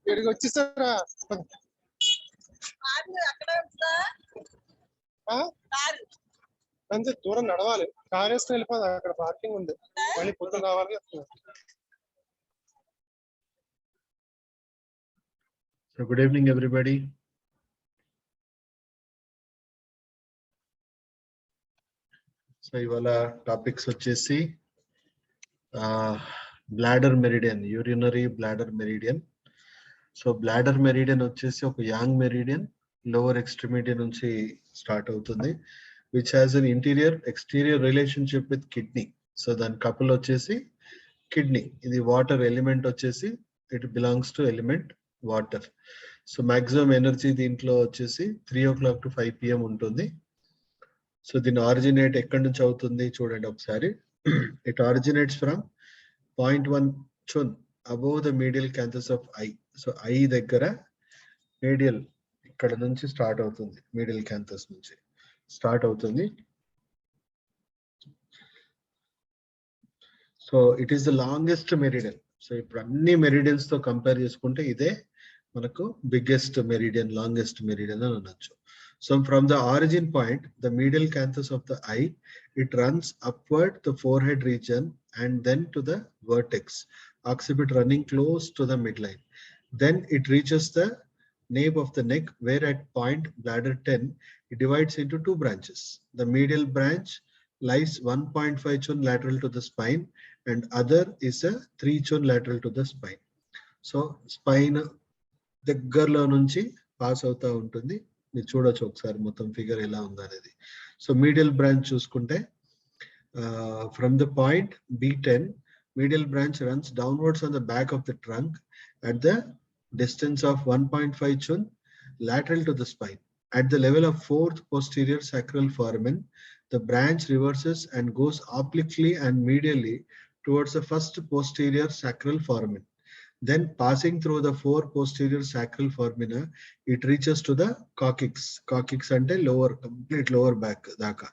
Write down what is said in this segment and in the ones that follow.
ఇక్కడికి వచ్చేసారా అంతే దూరం నడవాలి కార్ వేసుకుని వెళ్ళిపోదు అక్కడ పార్కింగ్ ఉంది మళ్ళీ పొద్దున రావాలి So good evening everybody. So ivala topics vachesi bladder meridian, urinary bladder meridian. So bladder meridian vachesi oka yang meridian lower extremity nunchi start avutundi, which has an interior exterior relationship with kidney. So then couple vachesi kidney, idi water element vachesi it belongs to element water. So maximum energy దీంట్లో వచ్చేసి 3 o'clock to 5 PM ఉంటుంది. So దీని originate ఎక్కడి నుంచి అవుతుంది చూడండి ఒకసారి. It originates from 0.1 chun above the medial canthus of eye. So I దగ్గర మీడియల్ ఇక్కడ నుంచి స్టార్ట్ అవుతుంది, మీడియల్ క్యాంథస్ నుంచి స్టార్ట్ అవుతుంది. So it is the longest meridian. So ఇప్పుడు అన్ని మెరిడియన్స్ తో కంపేర్ చేసుకుంటే ఇదే మనకు బిగ్గెస్ట్ మెరిడియన్, లాంగెస్ట్ మెరిడియన్ అని అనొచ్చు. So from the origin point the medial canthus of the eye it runs upward the forehead region and then to the vertex, occiput running close to the midline. Then it reaches the nape of the neck where at point bladder 10 it divides into two branches. The medial branch lies 1.5 chun lateral to the spine and other is a 3 chun lateral to the spine. So spine దగ్గరలో నుంచి pass అవుతా ఉంటుంది. మీరు చూడొచ్చు ఒకసారి మొత్తం figure ఎలా ఉందనేది. సో మీడియల్ బ్రాంచ్ చూసుకుంటే from the point B10 medial branch runs downwards on the back of the trunk at the distance of 1.5 chun lateral to the spine. At the level of fourth posterior sacral foramen, the branch reverses and goes obliquely and medially towards the first posterior sacral foramen. Then passing through the four posterior sacral foramina, it reaches to the coccyx. Coccyx ante lower, complete lower back daka.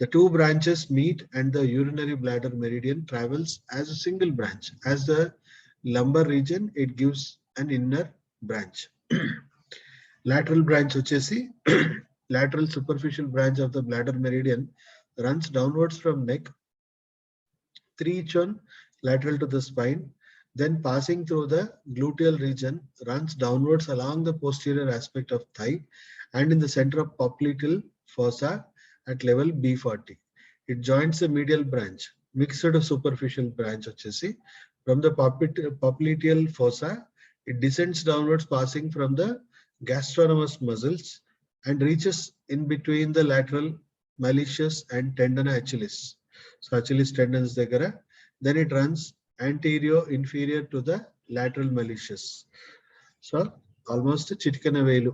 The two branches meet and the urinary bladder meridian travels as a single branch. As the lumbar region, it gives an inner branch. Lateral branch vachesi lateral superficial branch of the bladder meridian runs downwards from neck 3 chun lateral to the spine. Then passing through the gluteal region runs downwards along the posterior aspect of thigh and in the center of popliteal fossa at level B40. It joins the medial branch, mixed superficial branch vachesi from the popliteal fossa. It descends downwards passing from the gastrocnemius muscles and reaches in between the lateral malleus and tendon achilis. So achilis tendons దగ్గర. Then it runs anterior inferior to the lateral malleus. So almost చిటికెన వేలు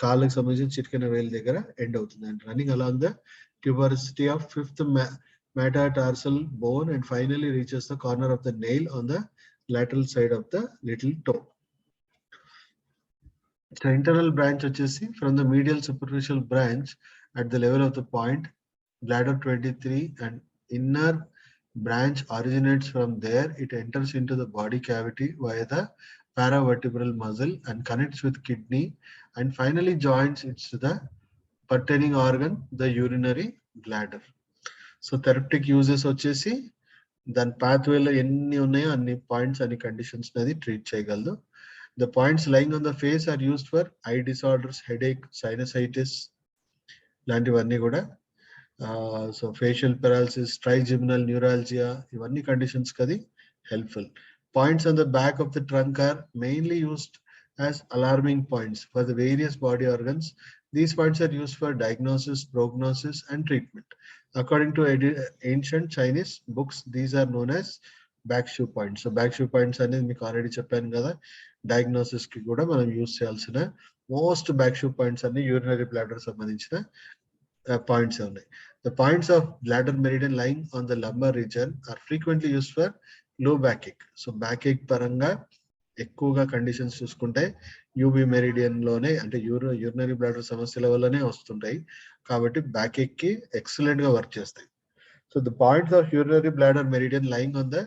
కాళ్ళకి సంబంధించిన చిటికెన వేలు దగ్గర end అవుతుంది. And running along the tuberosity of fifth metatarsal bone and finally reaches the corner of the nail on the lateral side of the little toe. The internal branch vachesi from the medial superficial branch at the level of the point bladder 23 and inner branch originates from there. It enters into the body cavity via the paravertebral muscle and connects with kidney and finally joins it to the pertaining organ, the urinary bladder. So therapeutic uses vachesi దాని pathway లో ఎన్ని ఉన్నాయో అన్ని points అన్ని conditions అనేది treat చేయగలదు. The points lying on the face are used for eye disorders, headache, sinusitis లాంటివన్నీ కూడా. So facial paralysis, trigeminal neuralgia ఇవన్నీ కండిషన్స్ కది helpful. Points on the back of the trunk are mainly used as alarming points for the various body organs. These points are used for diagnosis, prognosis and treatment. According to ancient Chinese books, these are known as back shoe points. So back shoe points అనేది మీకు already చెప్పాను కదా, diagnosis కి కూడా మనం use చేయాల్సిన most back shoe points అన్ని urinary bladder సంబంధించిన పాయింట్స్ ఉన్నాయి. The points of bladder meridian lying on the lumbar region are frequently used for low backache. So backache పరంగా ఎక్కువగా కండిషన్స్ చూసుకుంటే యూబీ మెరిడియన్ లోనే అంటే యూరినరీ బ్లాడర్ సమస్యల వల్లనే వస్తుంటాయి కాబట్టి బ్యాకేక్ కి ఎక్సలెంట్ గా వర్క్ చేస్తాయి. So the points of urinary bladder meridian lying on the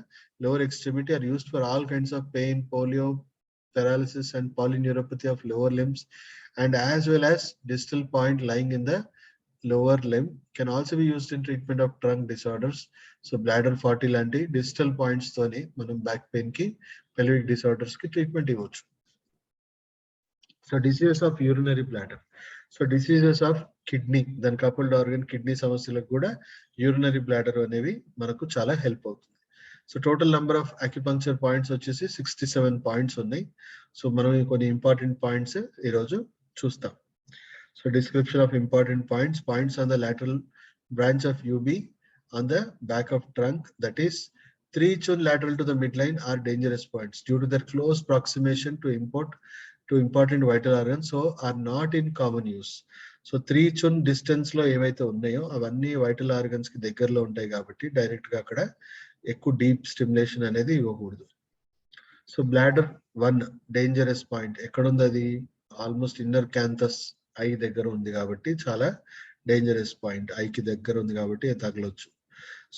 lower extremity are used for all kinds of pain, polio, paralysis and polyneuropathy of lower limbs, and as well as distal point lying in the lower limb can also be used in treatment of trunk disorders. So bladder 40 లాంటి distal points తోని మనం back pain కి pelvic disorders కి treatment ఇవ్వచ్చు. So diseases of urinary bladder. So diseases of kidney, then coupled organ kidney సమస్యలకు కూడా urinary bladder అనేవి మనకు చాలా హెల్ప్ అవుతుంది. So total number of acupuncture points వచ్చేసి 67 పాయింట్స్ ఉన్నాయి. సో మనం కొన్ని ఇంపార్టెంట్ పాయింట్స్ ఈరోజు చూస్తాం. So description of important points. Points on the lateral branch of UB on the back of trunk, that is 3 chun lateral to the midline are dangerous points due to their close proximation to important vital organs, so are not in common use. So 3 chun distance లో ఏవైతే ఉన్నాయో అవన్నీ vital organs కి దగ్గరలో ఉంటాయి కాబట్టి direct గా అక్కడ ఎక్కువ డీప్ స్టిమ్యులేషన్ అనేది ఇవ్వకూడదు. సో బ్లాడర్ 1 డేంజరస్ పాయింట్ ఎక్కడ ఉంది? అది ఆల్మోస్ట్ ఇన్నర్ క్యాంథస్ ఐ దగ్గర ఉంది కాబట్టి చాలా డేంజరస్ పాయింట్. ఐకి దగ్గర ఉంది కాబట్టి తగలొచ్చు.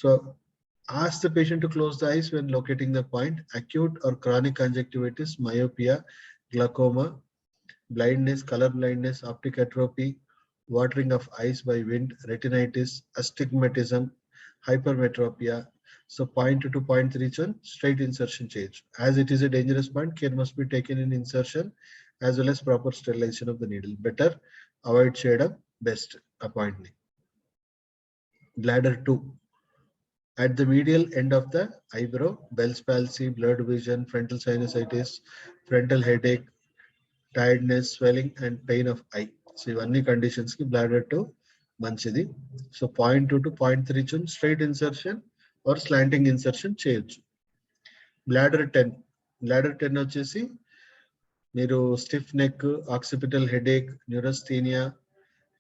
So ask the patient to close the eyes when locating the point. Acute or chronic conjunctivitis, myopia, glaucoma, blindness, color blindness, optic atrophy, watering of eyes by wind, retinitis, astigmatism, hypermetropia. So 0.2 to 0.3 chun straight insertion change. As it is a dangerous point, care must be taken in insertion as well as proper sterilization of the needle. Better avoid shade of best appointment. Bladder 2. At the medial end of the eyebrow, Bell's palsy, blurred vision, frontal sinusitis, frontal headache, tiredness, swelling and pain of eye. So ఇవన్నీ conditions కి bladder 2 మంచిది. So 0.2 to 0.3 chun straight insertion or slanting insertion చేయొచ్చు. Bladder 10. Bladder 10 వచ్చేసి మీరు stiff neck, occipital headache, neurasthenia,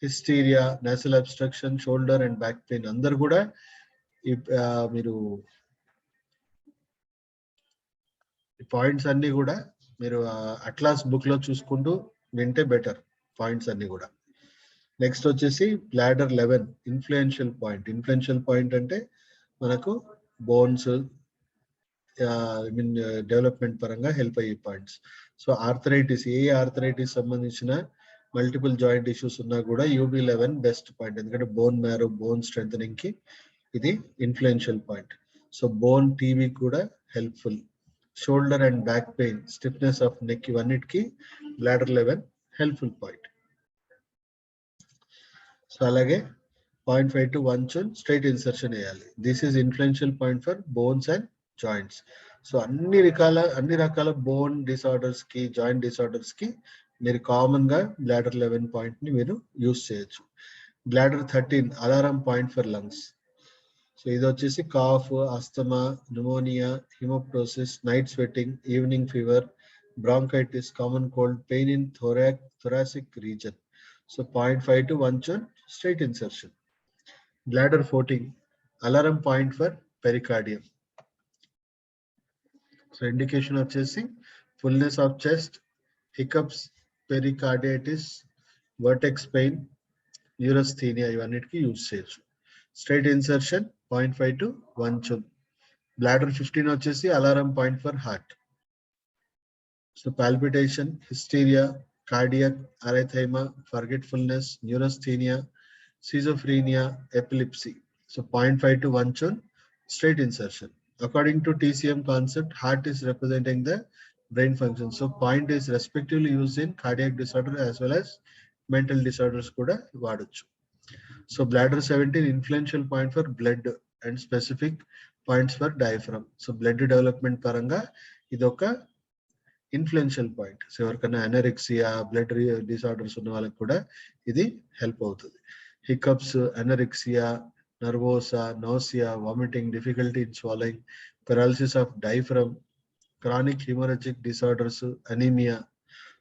hysteria, nasal obstruction, shoulder and back pain అందరు కూడా మీరు points అన్ని కూడా మీరు అట్లాస్ బుక్ లో చూసుకుంటూ వింటే బెటర్ పాయింట్స్ అన్ని కూడా. నెక్స్ట్ వచ్చేసి bladder 11 influential point. Influential point అంటే మనకు బోన్స్ డెవలప్మెంట్ పరంగా హెల్ప్ అయ్యే పాయింట్స్. సో ఆర్థరైటిస్, ఏ ఆర్థరైటిస్ సంబంధించిన మల్టిపుల్ జాయింట్ ఇష్యూస్ ఉన్నా కూడా UB11 బెస్ట్ పాయింట్. ఎందుకంటే బోన్ మ్యారో, బోన్ స్ట్రెంథనింగ్ కి ఇది influential point. So bone TB కూడా helpful. Shoulder and back pain, stiffness of neck ఇవన్నిటికి బ్లాడర్ 11 హెల్ప్ఫుల్ పాయింట్. సో అలాగే 0.5 to 1 chun స్ట్రైట్ ఇన్సర్షన్ వేయాలి. This is influential point for bones and joints. So అన్ని రకాల bone disorders కి, joint disorders కి మీరు common గా బ్లాడర్ 11 పాయింట్ ని మీరు యూస్ చేయొచ్చు. Bladder 13 alarm point for lungs. So ఇది వచ్చేసి cough, asthma, pneumonia, haemoptysis, night sweating, evening fever, bronchitis, common cold, pain in thoracic region. So 0.5 to 1 chun straight insertion. Bladder 14 alarm point for pericardium. So indication వచ్చేసి fullness of chest, hiccups, pericarditis, vertex pain, neurasthenia ఇవన్నిటికి use చేయొచ్చు. Straight insertion 0.5 to 1 chun. Bladder 15 వచ్చేసి alarm point for heart. So palpitation, hysteria, cardiac arrhythmia, forgetfulness, neurasthenia, schizophrenia, epilepsy. So 0.5 to 1 chun straight insertion. According to TCM concept, heart is representing the brain function. So point is respectively used in cardiac disorder as well as mental disorders kuda vadochu. So bladder 17 influential point for blood and specific points for diaphragm. So blood development paranga idoka influential point. So ఎవరికైనా anorexia, blood disorders ఉన్న వాళ్ళకి కూడా ఇది help అవుతుంది. Hiccups, anorexia, nervosa, nausea, vomiting, difficulty in swallowing, paralysis of diaphragm, chronic haemorrhagic disorders, anaemia.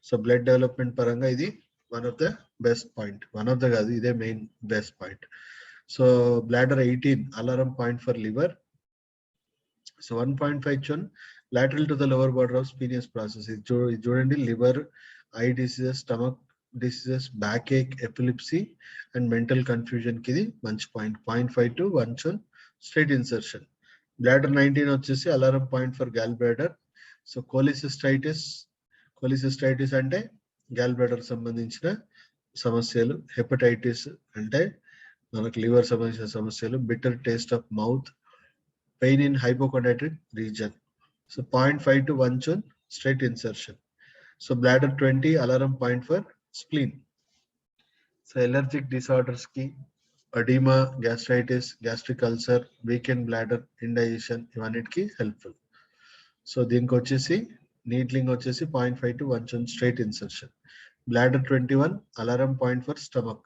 So blood development పరంగా ఇది one of the best point. One of the కాదు, ఇదే main best point. So bladder 18 alarm point for liver. So 1.5 chun lateral to the lower border of spontaneous process. ఇది చూడండి, liver, eye diseases, stomach diseases, backache, epilepsy and mental confusion కి ఇది మంచి point. 0.5 to 1 chun straight insertion. Bladder 19 వచ్చేసి alarm point for gall bladder. So cholecystitis, cholecystitis అంటే gall bladder సంబంధించిన సమస్యలు. Hepatitis అంటే మనకు లివర్ సంబంధించిన సమస్యలు. Bitter taste of mouth, pain in hypochondriac region. So 0.5 to 1 chun straight insertion. So bladder 20 alarm point for spleen. So allergic disorders ki edema, gastritis, gastric ulcer, weakened bladder, indigestion ఇవన్నిటికి helpful. So దీనికి వచ్చేసి needling వచ్చేసి 0.5 to 1 chun straight insertion. Bladder 21 alarm point for stomach.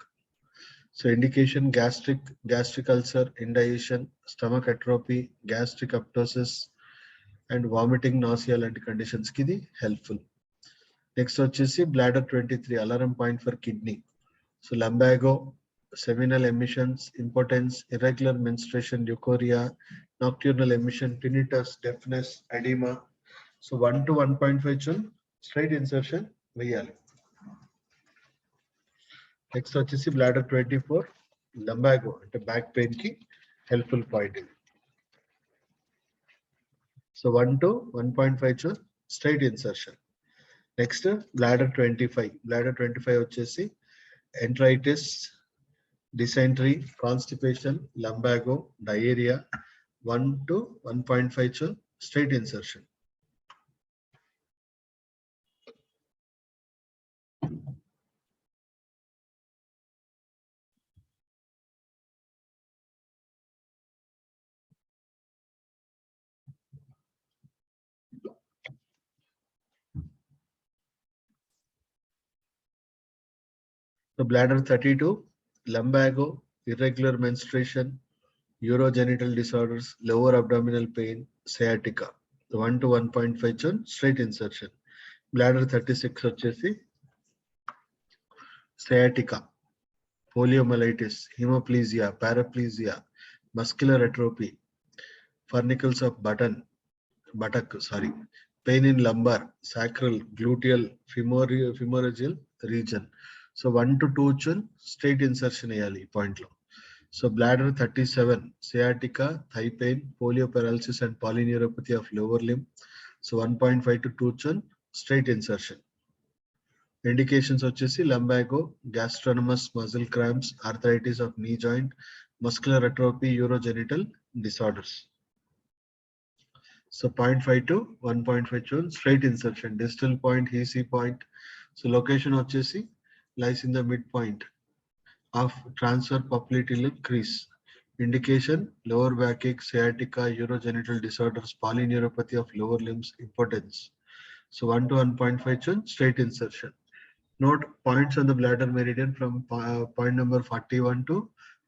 So indication gastric ulcer, indigestion, stomach atrophy, gastric apoptosis and vomiting, nausea లాంటి conditions కి ఇది helpful. Next వచ్చేసి bladder 23 alarm point for kidney. So lumbago, seminal emissions, impotence, irregular menstruation, leukorrhea, nocturnal emission, tinnitus, deafness, edema. So 1 to 1.5 chun straight insertion వేయాలి. Next వచ్చేసి bladder 24 lumbago అంటే back pain కి helpful point ఇది. So 1 to 1.5 chun straight insertion. Next bladder 25. Bladder 25 వచ్చేసి enteritis, dysentery, constipation, lumbago, diarrhea. 1 to 1.5 chun straight insertion. So bladder 32, lumbago, irregular menstruation, urogenital disorders, lower abdominal pain, sciatica. 1 to 1.5 chun straight insertion. Bladder 36 వచ్చేసి sciatica, poliomyelitis, hemiplegia, paraplegia, muscular atrophy, furnicles of buttock, pain in lumbar, sacral, gluteal, femoral region. So 1 to 2 chun straight insertion వేయాలి ఈ point లో. So bladder 37, sciatica, thigh pain, polio paralysis and polyneuropathy of lower limb. So 1.5 to 2 chun straight insertion. Indications వచ్చేసి lumbago, gastrocnemius muscle cramps, arthritis of knee joint, muscular atrophy, urogenital disorders. So 0.5 to 1.5 chun straight insertion. Distal point, HC point. So location వచ్చేసి lies in the midpoint of transfer popliteal crease. Indication lower backache, sciatica, urogenital disorders, polyneuropathy of lower limbs, impotence. So 1 to 1.5 chun straight insertion. Note points on the bladder meridian from point number 41 to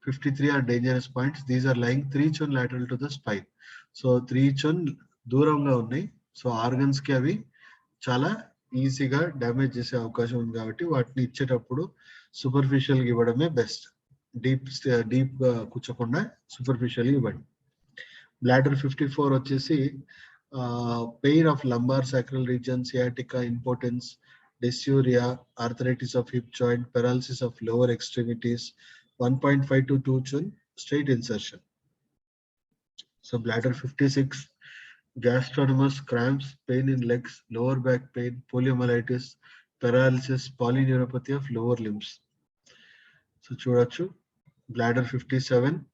53 are dangerous points. These are lying 3 chun lateral to the spine. So 3 chun దూరంగా ఉన్నాయి. So organs కి అవి చాలా ఈజీగా damage చేసే అవకాశం ఉంది కాబట్టి వాటిని ఇచ్చేటప్పుడు సూపర్ఫిషియల్ గా ఇవ్వడమే బెస్ట్. డీప్ గా కూర్చోకుండా సూపర్ఫిషియల్ ఇవ్వండి. బ్లాడర్ 54 వచ్చేసి pain of lumbar sacral reason, sciatica, importance, dysuria, arthritis of hip joint, paralysis of lower extremities. 1.5 to 2 chun straight insertion. So bladder 56, gastrocnemius, cramps, pain in legs, lower back pain, poliomyelitis, paralysis, polyneuropathy of lower limbs. So చూడొచ్చు bladder 57,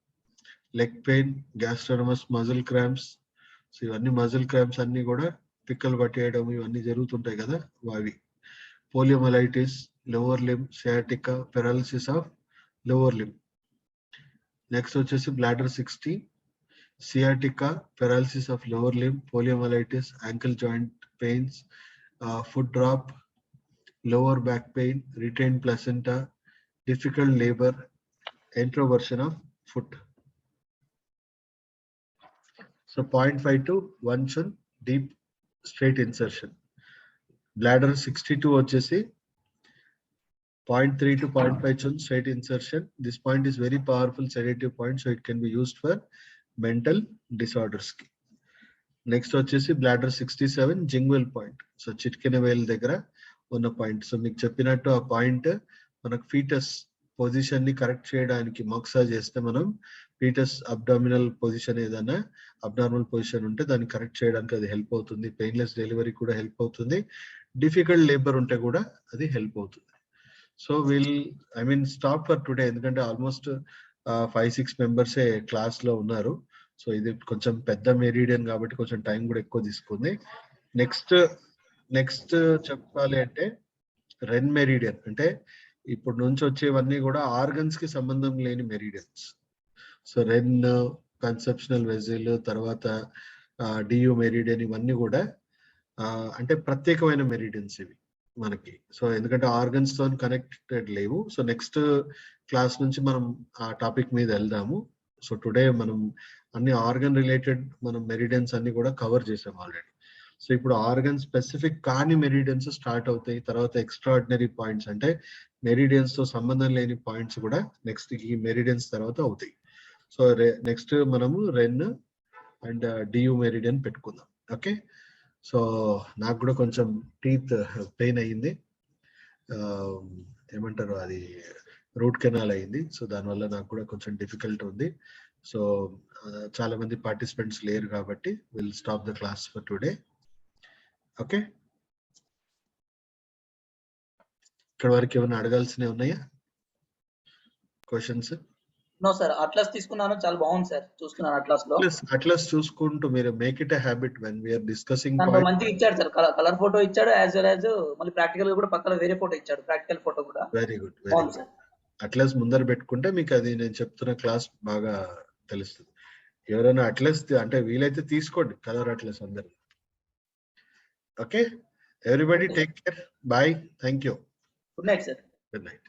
leg pain, gastrocnemius, muscle cramps. So ఇవన్నీ muscle cramps అన్ని కూడా పిక్కలు పట్టేయడం ఇవన్నీ జరుగుతుంటాయి కదా అవి. Poliomyelitis, lower limb, sciatica, paralysis of lower limb. Next వచ్చేసి bladder 60, sciatica, paralysis of lower limb, poliomyelitis, ankle joint pains, foot drop, lower back pain, retained placenta, difficult labor, introversion of foot. So 0.5 to 1 chun deep straight insertion. Bladder 62 వచ్చేసి 0.3 to 0.5 chun straight insertion. This point is very powerful sedative point, so it can be used for mental disorders. Next వచ్చేసి bladder 67, gingival point. So చిట్కిన వేలు దగ్గర ఉన్న point. So మీకు చెప్పినట్టు ఆ point మనకు foetus position ని కరెక్ట్ చేయడానికి మసాజ్ చేస్తే మనం ఫీటస్ అబ్డామినల్ పొజిషన్ ఏదైనా అబ్నార్మల్ పొజిషన్ ఉంటే దాన్ని కరెక్ట్ చేయడానికి అది హెల్ప్ అవుతుంది. పెయిన్లెస్ డెలివరీ కూడా హెల్ప్ అవుతుంది. డిఫికల్ట్ లేబర్ ఉంటే కూడా అది హెల్ప్ అవుతుంది. సో స్టాప్ ఫర్ టుడే, ఎందుకంటే ఆల్మోస్ట్ 5-6 మెంబర్సే క్లాస్ లో ఉన్నారు. సో ఇది కొంచెం పెద్ద మెరీడియన్ కాబట్టి కొంచెం టైం కూడా ఎక్కువ తీసుకుంది. నెక్స్ట్ చెప్పాలి అంటే రెన్ మెరీడియన్, అంటే ఇప్పుడు నుంచి వచ్చేవన్నీ కూడా ఆర్గన్స్ కి సంబంధం లేని మెరీడియన్స్. సో రెన్, కన్సెప్షనల్ వెజిల్, తర్వాత డియు మెరీడియన్, ఇవన్నీ కూడా అంటే ప్రత్యేకమైన మెరీడియన్స్ ఇవి మనకి. సో ఎందుకంటే ఆర్గన్స్ తో కనెక్టెడ్ లేవు. సో నెక్స్ట్ క్లాస్ నుంచి మనం ఆ టాపిక్ మీద వెళ్దాము. సో టుడే మనం అన్ని ఆర్గన్ రిలేటెడ్ మనం మెరీడియన్స్ అన్ని కూడా కవర్ చేసాం ఆల్రెడీ. సో ఇప్పుడు ఆర్గన్ స్పెసిఫిక్ కాని మెరీడియన్స్ స్టార్ట్ అవుతాయి. తర్వాత ఎక్స్ట్రాడినరీ పాయింట్స్, అంటే మెరీడియన్స్ తో సంబంధం లేని పాయింట్స్ కూడా నెక్స్ట్ ఈ మెరీడియన్స్ తర్వాత అవుతాయి. సో నెక్స్ట్ మనము రెన్ అండ్ డియు మెరీడియన్ పెట్టుకుందాం. ఓకే, సో నాకు కూడా కొంచెం టీత్ పెయిన్ అయ్యింది, ఏమంటారు అది రూట్ కెనాల్ అయింది. సో దానివల్ల నాకు కూడా కొంచెం డిఫికల్ట్ ఉంది. సో చాలా మంది పార్టిసిపెంట్స్ లేరు కాబట్టి will stop the class for today. Okay, ఇక్కడ వరకు ఏమైనా అడగాల్సినవి ఉన్నాయా క్వశ్చన్స్? నో సార్, అట్లస్ తీసుకున్నాను, చాలా బాగుంది సార్, చూస్తున్నాను అట్లస్ లో. అట్లస్ చూసుకుంటూ మీరు make it a habit when we are discussing. దాంట్లో మంచిగా ఇచ్చాడు సార్, కలర్ ఫోటో ఇచ్చాడు, యాజ్ వెల్ యాజ్ మళ్ళీ ప్రాక్టికల్ కూడా పక్కన వేరే ఫోటో ఇచ్చాడు, ప్రాక్టికల్ ఫోటో కూడా. Very good, very good. Atlas ముందర పెట్టుకుంటే మీకు అది నేను చెప్తున్న క్లాస్ బాగా తెలుస్తుంది. ఎవరైనా అట్లస్ అంటే వీలైతే తీసుకోండి, కలర్ అట్లస్ అందరు. Okay, everybody take care, bye, thank you, good night sir. good night.